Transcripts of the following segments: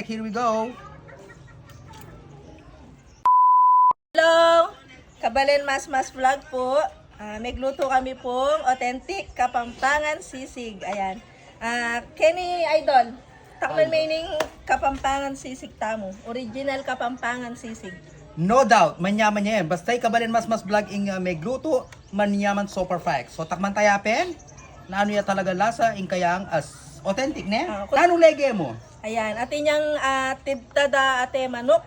perfect. Here we go. Hello! Kabalen Mas Vlog po. Nagluto kami pong authentic Kapampangan sisig. Ayan. Kenny Idol, takpan meaning Kapampangan sisig tamo. Original Kapampangan sisig. No doubt, manyaman niya yan. Basta Kabalen Mas Vlog ing may gluto, manyaman so perfect. So takman tayapen, na ano ya talaga lasa, ing kayang as authentic ne? Tanong lege mo? Ayan, atin niyang tibtada ate manok,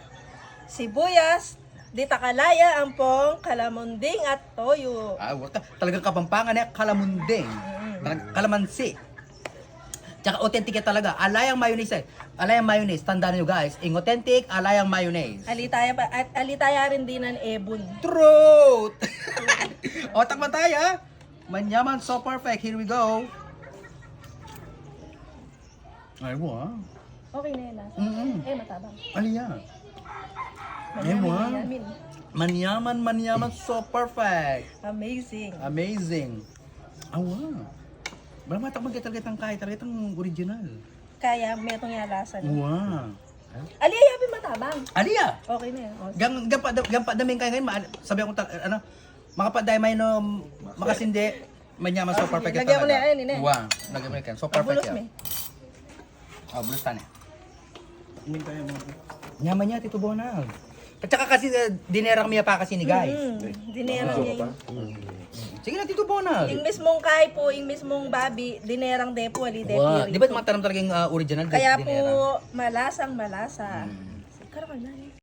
sibuyas, di takalaya, ampong, kalamunding at toyo. Talagang Kapampangan eh, kalamunding. Kalamansi. Tsaka authentic yan talaga. Alayang mayonnaise eh. Alayang mayonnaise. Tandaan nyo guys. Ing authentic, alayang mayonnaise. Alitaya rin din ang ebon. Truth! O, takman tayo. Manyaman so perfect. Here we go. Ay mo ah. Okay na yan lasa. Matabang. Aliya. Ay mo ah. Manyamin. Manyaman so perfect. Amazing. Amazing. Awa. Wala matakman kayo talagang kahit talagang original. Kaya metong yung lasa na. Wow. Aliya yabi matabang. Aliya. Okay na yan. Gampa daming kayo ngayon. Sabi ako ano, makapaday may no makasindi. Manyaman so perfect. Lagyan mo na yan, ine. Wow. Lagyan mo na yan. So perfect Bulos yan. me. Bulos tani. Nyaman niya, Tito Bonal. At saka kasi dinerang miya pa kasi ni guys. Dinerang niya yun. Sige na, Tito Bonal. Yung mismong kay po, yung mismong babi, dinerang depo, ali Wow. depo. Di ba tumatanong talagang original? Kaya dinerang? po, malasang malasa. Karakan na